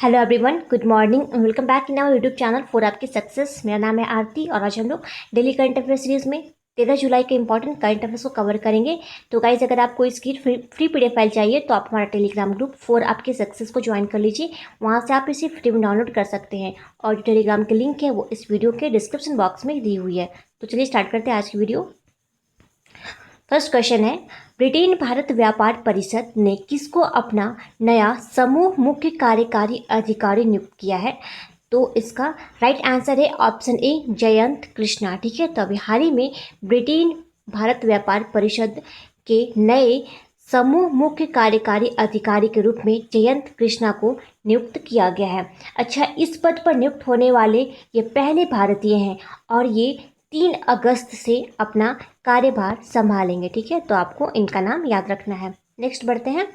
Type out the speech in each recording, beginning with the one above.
Hello everyone, good morning and welcome back in our YouTube channel for आपकी success. मेरा नाम है आरती और आज हम लोग डेली करंट अफेयर सीरीज में 13 जुलाई के इंपॉर्टेंट करंट अफेयर्स को कवर करेंगे। तो गाइज, अगर आपको इसकी फ्री पीडीएफ फाइल चाहिए तो आप हमारा टेलीग्राम ग्रुप फॉर आपकी सक्सेस को ज्वाइन कर लीजिए। वहाँ से आप इसे फ्री में डाउनलोड कर सकते हैं और जो टेलीग्राम की लिंक है वो इस वीडियो के डिस्क्रिप्शन बॉक्स में दी हुई है। तो चलिए स्टार्ट करते हैं आज की वीडियो। फर्स्ट क्वेश्चन है, ब्रिटेन भारत व्यापार परिषद ने किसको अपना नया समूह मुख्य कार्यकारी अधिकारी नियुक्त किया है? तो इसका राइट आंसर है ऑप्शन ए, जयंत कृष्णा। ठीक है, तो अभी हाल ही में ब्रिटेन भारत व्यापार परिषद के नए समूह मुख्य कार्यकारी अधिकारी के रूप में जयंत कृष्णा को नियुक्त किया गया है। अच्छा, इस पद पर नियुक्त होने वाले ये पहले भारतीय हैं और ये 3 अगस्त से अपना कार्यभार संभालेंगे। ठीक है, तो आपको इनका नाम याद रखना है। नेक्स्ट बढ़ते हैं।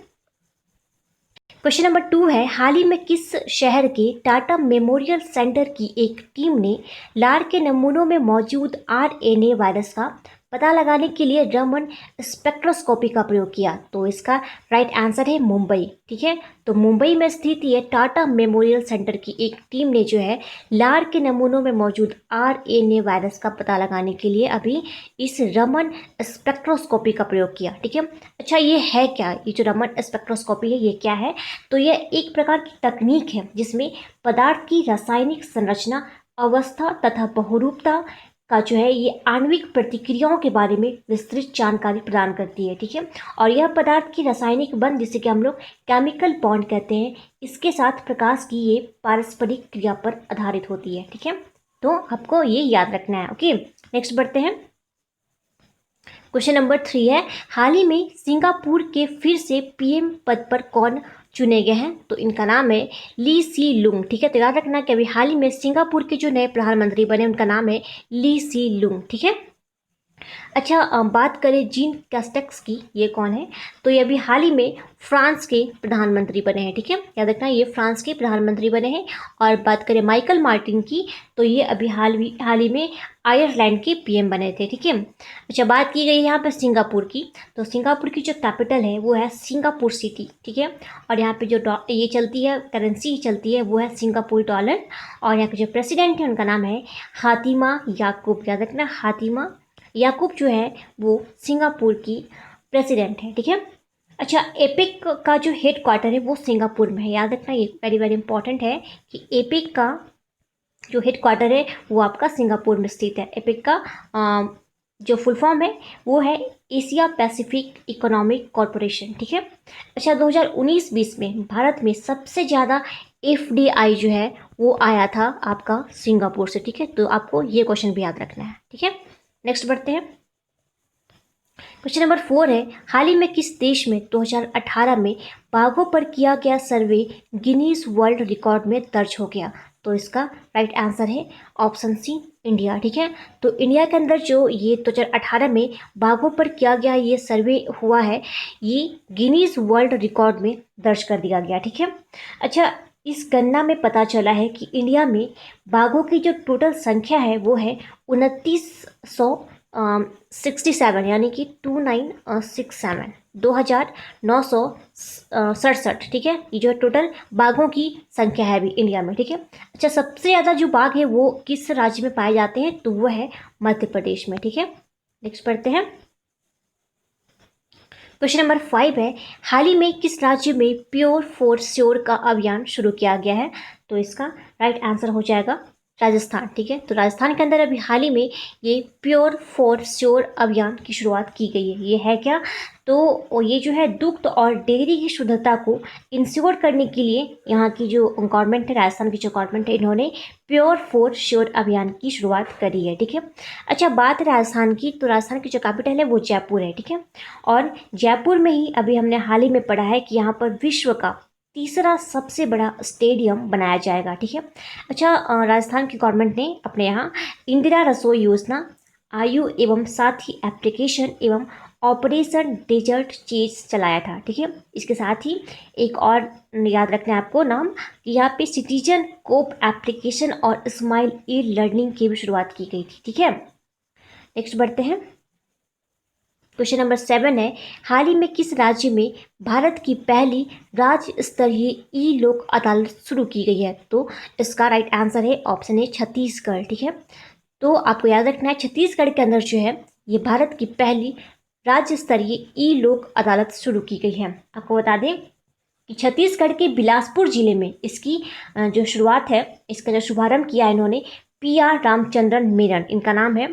क्वेश्चन नंबर 2 है, हाल ही में किस शहर के टाटा मेमोरियल सेंटर की एक टीम ने लार के नमूनों में मौजूद आरएनए वायरस का पता लगाने के लिए रमन स्पेक्ट्रोस्कोपी का प्रयोग किया? तो इसका राइट आंसर है मुंबई। ठीक है, तो मुंबई में स्थित ये टाटा मेमोरियल सेंटर की एक टीम ने जो है लार के नमूनों में मौजूद आरएनए वायरस का पता लगाने के लिए अभी इस रमन स्पेक्ट्रोस्कोपी का प्रयोग किया। ठीक है, अच्छा ये है क्या? ये जो रमन स्पेक्ट्रोस्कोपी है ये क्या है? तो यह एक प्रकार की तकनीक है जिसमें पदार्थ की रासायनिक संरचना, अवस्था तथा बहुरूपता का जो है ये आणविक प्रतिक्रियाओं के बारे में विस्तृत जानकारी प्रदान करती है। ठीक है, और यह पदार्थ की रासायनिक बंध, जिसे कि हम लोग केमिकल बॉन्ड कहते हैं, इसके साथ प्रकाश की ये पारस्परिक क्रिया पर आधारित होती है। ठीक है, तो आपको ये याद रखना है। ओके, नेक्स्ट बढ़ते हैं। क्वेश्चन नंबर 3 है, हाल ही में सिंगापुर के फिर से पीएम पद पर कौन चुने गए हैं? तो इनका नाम है ली सी लुंग। ठीक है, तो याद रखना कि अभी हाल ही में सिंगापुर के जो नए प्रधानमंत्री बने उनका नाम है ली सी लुंग। ठीक है, अच्छा बात करें जीन कैस्टेक्स की, ये कौन है? तो ये अभी हाल ही में फ्रांस के प्रधानमंत्री बने हैं। ठीक है, याद रखना ये फ्रांस के प्रधानमंत्री बने हैं। और बात करें माइकल मार्टिन की, तो ये अभी हाल ही में आयरलैंड के पीएम बने थे। ठीक है, अच्छा बात की गई यहाँ पर सिंगापुर की, तो सिंगापुर की जो कैपिटल है वो है सिंगापुर सिटी। ठीक है, और यहाँ पे जो ये चलती है करेंसी चलती है वो है सिंगापुर डॉलर। और यहाँ के जो प्रेसिडेंट है उनका नाम है हातिमा याकूब। याद रखना हातिमा याकूब जो है वो सिंगापुर की प्रेसिडेंट है। ठीक है, अच्छा एपिक का जो हेड क्वार्टर है वो सिंगापुर में है। याद रखना ये वेरी वेरी इंपॉर्टेंट है कि एपिक का जो हेड क्वार्टर है वो आपका सिंगापुर में स्थित है। एपिक का जो फुल फॉर्म है वो है एशिया पैसिफिक इकोनॉमिक कॉरपोरेशन। ठीक है, अच्छा 2019-20 में भारत में सबसे ज़्यादा एफडीआई जो है वो आया था आपका सिंगापुर से। ठीक है, तो आपको ये क्वेश्चन भी याद रखना है। ठीक है, नेक्स्ट बढ़ते हैं। क्वेश्चन नंबर 4 है, हाल ही में किस देश में 2018 में बाघों पर किया गया सर्वे गिनीज वर्ल्ड रिकॉर्ड में दर्ज हो गया? तो इसका राइट आंसर है ऑप्शन सी, इंडिया। ठीक है, तो इंडिया के अंदर जो ये 2018 में बाघों पर किया गया ये सर्वे हुआ है, ये गिनीज वर्ल्ड रिकॉर्ड में दर्ज कर दिया गया। ठीक है, अच्छा इस गणना में पता चला है कि इंडिया में बाघों की जो टोटल संख्या है वो है 2967, यानी कि 2967, 2967। ठीक है, ये जो टोटल बाघों की संख्या है अभी इंडिया में। ठीक है, अच्छा सबसे ज़्यादा जो बाघ है वो किस राज्य में पाए जाते हैं? तो वो है मध्य प्रदेश में। ठीक है, नेक्स्ट पढ़ते हैं। क्वेश्चन नंबर 5 है, हाल ही में किस राज्य में प्योर फॉर श्योर का अभियान शुरू किया गया है? तो इसका राइट आंसर हो जाएगा राजस्थान। ठीक है, तो राजस्थान के अंदर अभी हाल ही में ये प्योर फॉर श्योर अभियान की शुरुआत की गई है। ये है क्या? तो ये जो है दुग्ध और डेयरी की शुद्धता को इंश्योर करने के लिए यहाँ की जो गवर्नमेंट है, राजस्थान की जो गवर्नमेंट है, इन्होंने प्योर फॉर श्योर अभियान की शुरुआत करी है। ठीक है, अच्छा बात है राजस्थान की, तो राजस्थान की जो कैपिटल है वो जयपुर है। ठीक है, और जयपुर में ही अभी हमने हाल ही में पढ़ा है कि यहाँ पर विश्व का तीसरा सबसे बड़ा स्टेडियम बनाया जाएगा। ठीक है, अच्छा राजस्थान की गवर्नमेंट ने अपने यहाँ इंदिरा रसोई योजना, आयु एवं साथ ही एप्लीकेशन एवं ऑपरेशन डेजर्ट चीज चलाया था। ठीक है, इसके साथ ही एक और याद रखना है आपको नाम कि यहाँ पे सिटीजन कोप एप्लीकेशन और स्माइल ई लर्निंग की भी शुरुआत की गई थी। ठीक है, नेक्स्ट बढ़ते हैं। क्वेश्चन नंबर 7 है, हाल ही में किस राज्य में भारत की पहली राज्य स्तरीय ई लोक अदालत शुरू की गई है? तो इसका राइट आंसर है ऑप्शन ए छत्तीसगढ़। ठीक है, तो आपको याद रखना है छत्तीसगढ़ के अंदर जो है ये भारत की पहली राज्य स्तरीय ई लोक अदालत शुरू की गई है। आपको बता दें कि छत्तीसगढ़ के बिलासपुर जिले में इसकी जो शुरुआत है, इसका जो शुभारंभ किया इन्होंने PR रामचंद्रन मेनन, इनका नाम है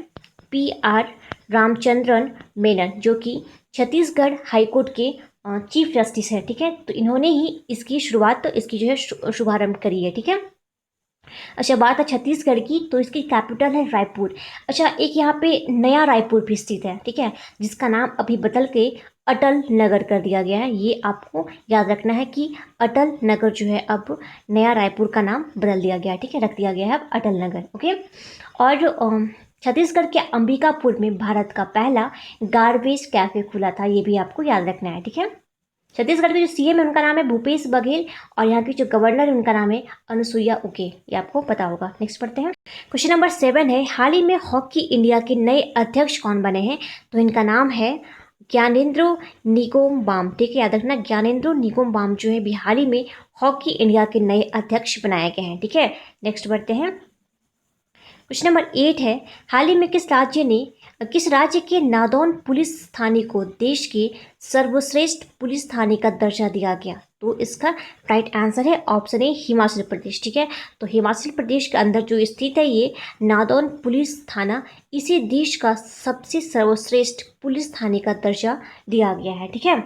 PR रामचंद्रन मेनन, जो कि छत्तीसगढ़ हाईकोर्ट के चीफ जस्टिस है। ठीक है, तो इन्होंने ही इसकी शुरुआत, तो इसकी जो है शुभारंभ करी है। ठीक है, अच्छा बात है छत्तीसगढ़ की, तो इसकी कैपिटल है रायपुर। अच्छा, एक यहाँ पे नया रायपुर भी स्थित है। ठीक है, जिसका नाम अभी बदल के अटल नगर कर दिया गया है। ये आपको याद रखना है कि अटल नगर जो है अब नया रायपुर का नाम बदल दिया गया है। ठीक है, रख दिया गया है अब अटल नगर। ओके, और छत्तीसगढ़ के अंबिकापुर में भारत का पहला गार्बेज कैफे खुला था, ये भी आपको याद रखना है। ठीक है, छत्तीसगढ़ के जो CM है उनका नाम है भूपेश बघेल, और यहाँ की जो गवर्नर है उनका नाम है अनुसुईया उके, ये आपको पता होगा। नेक्स्ट पढ़ते हैं, क्वेश्चन नंबर 7 है, हाल ही में हॉकी इंडिया के नए अध्यक्ष कौन बने हैं? तो इनका नाम है ज्ञानेंद्रो निंगोमबाम। ठीक है, याद रखना ज्ञानेंद्रो निंगोमबाम जो है अभी हाल ही में हॉकी इंडिया के नए अध्यक्ष बनाए गए हैं। ठीक है, नेक्स्ट बढ़ते हैं, क्वेश्चन नंबर 8 है, हाल ही में किस राज्य के नादौन पुलिस थाने को देश के सर्वश्रेष्ठ पुलिस थाने का दर्जा दिया गया? तो इसका राइट आंसर है ऑप्शन ए हिमाचल प्रदेश। ठीक है, तो हिमाचल प्रदेश के अंदर जो स्थित है ये नादौन पुलिस थाना, इसे देश का सबसे सर्वश्रेष्ठ पुलिस थाने का दर्जा दिया गया है। ठीक है,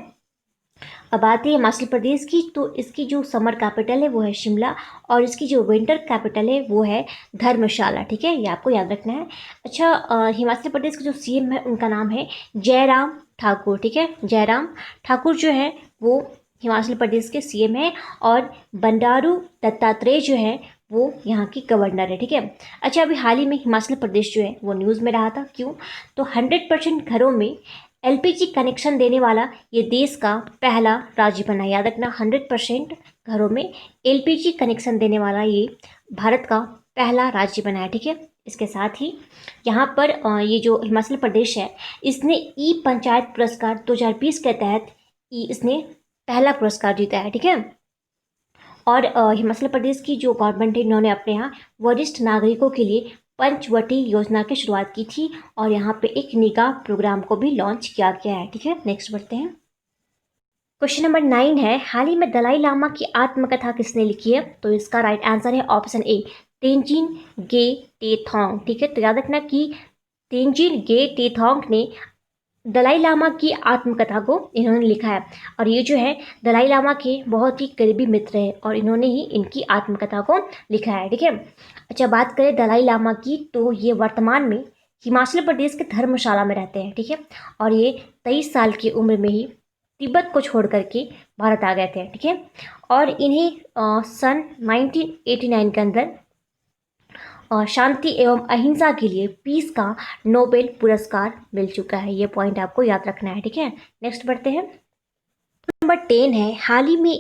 अब आती है हिमाचल प्रदेश की, तो इसकी जो समर कैपिटल है वो है शिमला, और इसकी जो विंटर कैपिटल है वो है धर्मशाला। ठीक है, ये आपको याद रखना है। अच्छा, हिमाचल प्रदेश का जो CM है उनका नाम है जयराम ठाकुर। ठीक है, जयराम ठाकुर जो है वो हिमाचल प्रदेश के CM है, और बंडारू दत्तात्रेय जो है वो यहाँ की गवर्नर है। ठीक है, अच्छा अभी हाल ही में हिमाचल प्रदेश जो है वो न्यूज़ में रहा था, क्यों? तो 100% घरों में LPG कनेक्शन देने वाला ये देश का पहला राज्य बना। याद रखना 100% घरों में LPG कनेक्शन देने वाला ये भारत का पहला राज्य बना है। ठीक है, इसके साथ ही यहाँ पर ये जो हिमाचल प्रदेश है इसने ई पंचायत पुरस्कार 2020 के तहत इसने पहला पुरस्कार जीता है। ठीक है, और हिमाचल प्रदेश की जो गवर्नमेंट है इन्होंने अपने यहाँ वरिष्ठ नागरिकों के लिए पंचवटी योजना की शुरुआत की थी, और यहाँ पे एक निगाह प्रोग्राम को भी लॉन्च किया गया है। ठीक है, नेक्स्ट बढ़ते हैं, क्वेश्चन नंबर 9 है, हाल ही में दलाई लामा की आत्मकथा किसने लिखी है? तो इसका राइट आंसर है ऑप्शन ए तेंजिन गे टेथोंग। ठीक है, तो याद रखना कि तेंजिन गे टेथोंग ने दलाई लामा की आत्मकथा को इन्होंने लिखा है, और ये जो है दलाई लामा के बहुत ही करीबी मित्र हैं, और इन्होंने ही इनकी आत्मकथा को लिखा है। ठीक है, अच्छा बात करें दलाई लामा की, तो ये वर्तमान में हिमाचल प्रदेश के धर्मशाला में रहते हैं। ठीक है, और ये 23 साल की उम्र में ही तिब्बत को छोड़ करके भारत आ गए थे। ठीक है, और इन्हें सन 1989 के अंदर शांति एवं अहिंसा के लिए पीस का नोबेल पुरस्कार मिल चुका है। ये पॉइंट आपको याद रखना है। ठीक है, नेक्स्ट बढ़ते हैं, नंबर 10 है, हाल ही में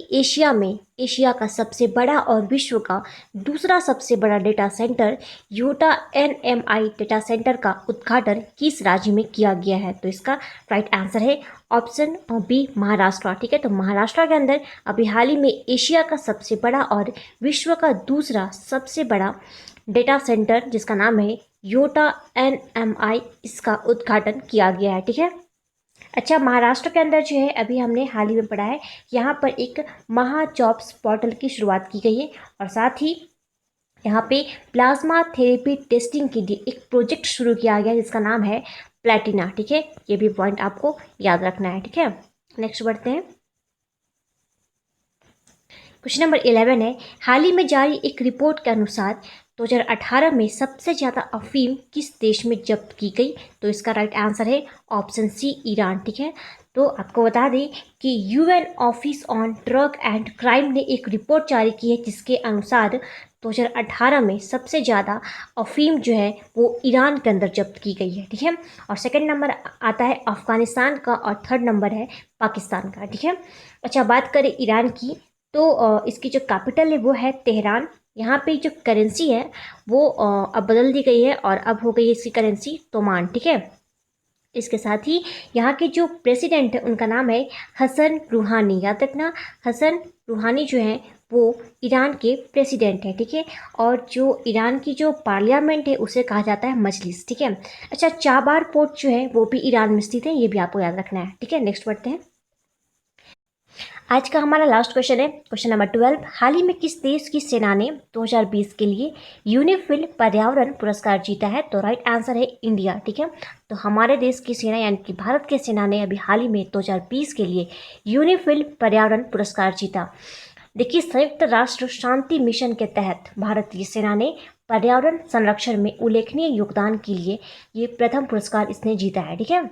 एशिया का सबसे बड़ा और विश्व का दूसरा सबसे बड़ा data centre Yotta NMI data centre का उद्घाटन किस राज्य में किया गया है? तो इसका राइट आंसर है ऑप्शन बी महाराष्ट्र। ठीक है, तो महाराष्ट्र के अंदर अभी हाल ही में एशिया का सबसे बड़ा और विश्व का दूसरा सबसे बड़ा डेटा सेंटर जिसका नाम है योटा NMI, इसका उद्घाटन किया गया है। ठीक है, अच्छा महाराष्ट्र के अंदर जो है अभी हमने हाल ही में पढ़ा है, यहाँ पर एक महा जॉब्स पोर्टल की शुरुआत की गई है, और साथ ही यहाँ पे प्लाज्मा थेरेपी टेस्टिंग के लिए एक प्रोजेक्ट शुरू किया गया जिसका नाम है प्लैटिना। ठीक है, ये भी पॉइंट आपको याद रखना है। ठीक है, नेक्स्ट बढ़ते हैं, क्वेश्चन नंबर 11 है, हाल ही में जारी एक रिपोर्ट के अनुसार 2018 में सबसे ज़्यादा अफीम किस देश में जब्त की गई? तो इसका राइट आंसर है ऑप्शन सी ईरान। ठीक है, तो आपको बता दें कि UN office on drug and crime ने एक रिपोर्ट जारी की है जिसके अनुसार 2018 में सबसे ज़्यादा अफीम जो है वो ईरान के अंदर जब्त की गई है। ठीक है, और सेकंड नंबर आता है अफ़गानिस्तान का, और थर्ड नंबर है पाकिस्तान का। ठीक है, अच्छा बात करें ईरान की, तो इसकी जो कैपिटल है वो है तेहरान। यहाँ पे जो करेंसी है वो अब बदल दी गई है, और अब हो गई है इसकी करेंसी तोमान। ठीक है, इसके साथ ही यहाँ के जो प्रेसिडेंट है उनका नाम है हसन रूहानी। याद रखना, हसन रूहानी जो है वो ईरान के प्रेसिडेंट हैं, ठीक है। और जो ईरान की जो पार्लियामेंट है उसे कहा जाता है मजलिस, ठीक है। अच्छा, चाबार पोर्ट जो है वो भी ईरान में स्थित है, ये भी आपको याद रखना है, ठीक है। नेक्स्ट बढ़ते हैं। आज का हमारा लास्ट क्वेश्चन है, क्वेश्चन नंबर 12। हाल ही में किस देश की सेना ने 2020 के लिए यूनिफिल पर्यावरण पुरस्कार जीता है? तो राइट आंसर है इंडिया, ठीक है। तो हमारे देश की सेना यानी कि भारत की सेना ने अभी हाल ही में 2020 के लिए यूनिफिल पर्यावरण पुरस्कार जीता। देखिए, संयुक्त राष्ट्र शांति मिशन के तहत भारतीय सेना ने पर्यावरण संरक्षण में उल्लेखनीय योगदान के लिए ये प्रथम पुरस्कार इसने जीता है, ठीक है।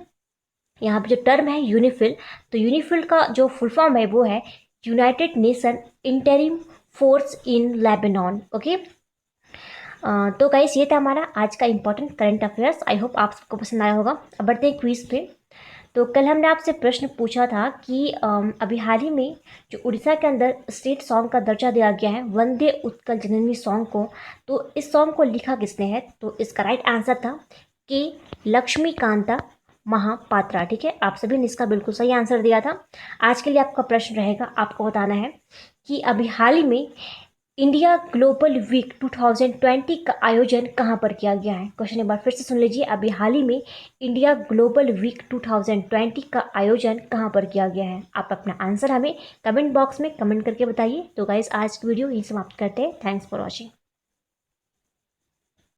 यहाँ पे जो टर्म है यूनिफिल, तो यूनिफिल का जो फुल फॉर्म है वो है United nation interim force in Lebanon, okay. तो गाइस, ये था हमारा आज का important current affairs. I hope आप सबको पसंद आया होगा। अब बढ़ते हैं क्विज पे। तो कल हमने आपसे प्रश्न पूछा था कि अभी हाल ही में जो उड़ीसा के अंदर स्टेट सॉन्ग का दर्जा दिया गया है वंदे उत्कल जननी सॉन्ग को, तो इस सॉन्ग को लिखा किसने है? तो इसका राइट आंसर था कि लक्ष्मीकांता महापात्रा, ठीक है। आप सभी ने इसका बिल्कुल सही आंसर दिया था। आज के लिए आपका प्रश्न रहेगा, आपको बताना है कि अभी हाल ही में इंडिया ग्लोबल वीक 2020 का आयोजन कहाँ पर किया गया है? क्वेश्चन एक बार फिर से सुन लीजिए। अभी हाल ही में इंडिया ग्लोबल वीक 2020 का आयोजन कहाँ पर किया गया है? आप अपना आंसर हमें कमेंट बॉक्स में कमेंट करके बताइए। तो गाइस, आज की वीडियो यही समाप्त करते हैं। Thanks for watching.